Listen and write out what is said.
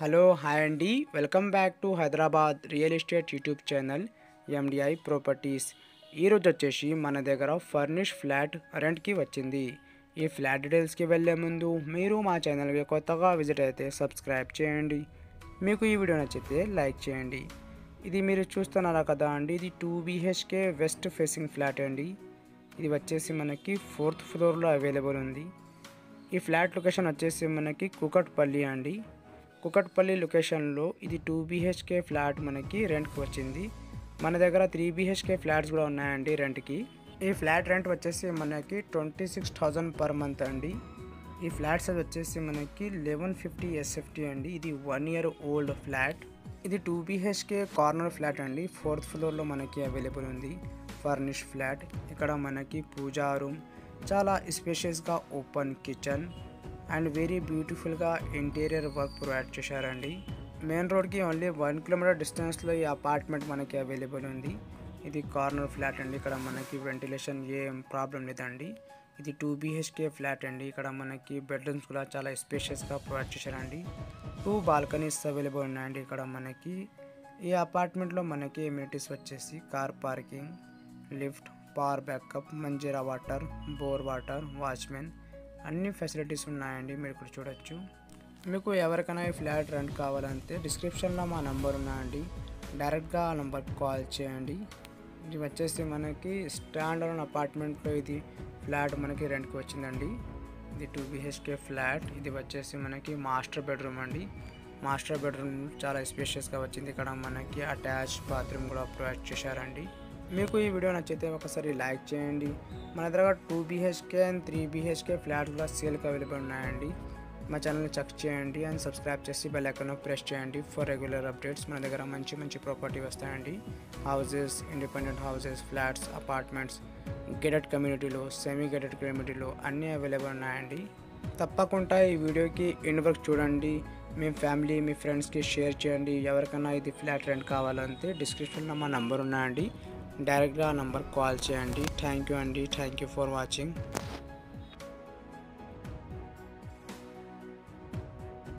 Hello hi అండి, welcome back to Hyderabad real estate YouTube channel MDI properties. ఈరోజు వచ్చేసి మన దగ్గర ఫర్నిష్ ఫ్లాట్ రెంట్కి వచ్చింది. ఈ ఫ్లాట్ డీటెయిల్స్కి వెళ్ళే ముందు మీరు మా ఛానల్కి కొత్తగా విజిట్ అయితే సబ్స్క్రైబ్ చేయండి. మీకు ఈ వీడియో నచ్చితే లైక్ చేయండి. ఇది మీరు చూస్తున్నారా కదా అండి, ఇది 2 BHK వెస్ట్ ఫేసింగ్ ఫ్లాట్ అండి. ఇది వచ్చేసి మనకి 4th ఫ్లోర్లో అవైలబుల్ ఉంది. ఈ ఫ్లాట్ లొకేషన్ వచ్చేసి మనకి కూకట్పల్లి అండి. కూకట్పల్లి లొకేషన్లో ఇది 2 BHK ఫ్లాట్ మనకి రెంట్కి వచ్చింది. మన దగ్గర 3 BHK ఫ్లాట్స్ కూడా ఉన్నాయండి రెంట్కి. ఈ ఫ్లాట్ రెంట్ వచ్చేసి మనకి 26,000 పర్ మంత్ అండి. ఈ ఫ్లాట్స్ వచ్చేసి మనకి 1150 SFT అండి. ఇది 1 year ఓల్డ్ ఫ్లాట్. ఇది 2 BHK కార్నర్ ఫ్లాట్ అండి. 4th ఫ్లోర్లో మనకి అవైలబుల్ ఉంది. Furnish flat. ఇక్కడ మనకి పూజా రూమ్, చాలా స్పేషియస్గా ఓపెన్ కిచెన్ అండ్ వెరీ బ్యూటిఫుల్గా ఇంటీరియర్ వర్క్ ప్రొవైడ్ చేశారండి. మెయిన్ రోడ్కి ఓన్లీ 1 kilometer డిస్టెన్స్లో ఈ అపార్ట్మెంట్ మనకి అవైలబుల్ ఉంది. ఇది కార్నర్ ఫ్లాట్ అండి. ఇక్కడ మనకి వెంటిలేషన్ ఏం ప్రాబ్లం లేదండి. ఇది 2 BHK ఫ్లాట్ అండి. ఇక్కడ మనకి బెడ్రూమ్స్ కూడా చాలా స్పేషియస్గా ప్రొవైడ్ చేశారండి. 2 బాల్కనీస్ అవైలబుల్ ఉన్నాయండి. ఇక్కడ మనకి ఈ అపార్ట్మెంట్లో మనకి ఎమ్యూనిటీస్ వచ్చేసి car parking, lift, power backup, Manjira water, bore water, watchman అన్ని ఫెసిలిటీస్ ఉన్నాయండి. మీరు ఇక్కడ చూడొచ్చు. మీకు ఎవరికైనా ఈ ఫ్లాట్ రెంట్ కావాలంటే డిస్క్రిప్షన్లో మా నెంబర్ ఉన్నాయండి. డైరెక్ట్గా ఆ నెంబర్కి కాల్ చేయండి. ఇది వచ్చేసి మనకి స్టాండర్డ్ అపార్ట్మెంట్లో ఇది ఫ్లాట్ మనకి రెంట్కి వచ్చిందండి. ఇది 2 BHK ఫ్లాట్. ఇది వచ్చేసి మనకి మాస్టర్ బెడ్రూమ్ అండి. మాస్టర్ బెడ్రూమ్ చాలా స్పేషియస్గా వచ్చింది. ఇక్కడ మనకి అటాచ్ బాత్రూమ్ కూడా ప్రొవైడ్ చేశారండి. మీకు ఈ వీడియో నచ్చితే ఒకసారి లైక్ చేయండి. మన దగ్గర 2 BHK అండ్ 3 BHK ఫ్లాట్స్ కూడా సేల్కి అవైలబుల్ ఉన్నాయండి. మా ఛానల్ని చెక్ చేయండి అండ్ సబ్స్క్రైబ్ చేసి బెల్ ఐకాన్ ప్రెస్ చేయండి ఫర్ రెగ్యులర్ అప్డేట్స్. మన దగ్గర మంచి మంచి ప్రాపర్టీ వస్తాయండి. Houses, independent houses, flats, apartments, gated కమ్యూనిటీలో, సెమీ గేటెడ్ కమ్యూనిటీలో అన్నీ అవైలబుల్ ఉన్నాయండి. తప్పకుండా ఈ వీడియోకి ఎండ్ వరకు చూడండి. మీ ఫ్యామిలీ, మీ ఫ్రెండ్స్కి షేర్ చేయండి. ఎవరికైనా ఇది ఫ్లాట్ రెంట్ కావాలంటే డిస్క్రిప్షన్లో మా నంబర్ ఉన్నాయండి. డైరెక్ట్గా ఆ నంబర్ కాల్ చేయండి. థ్యాంక్ యూ అండి. Thank you for watching.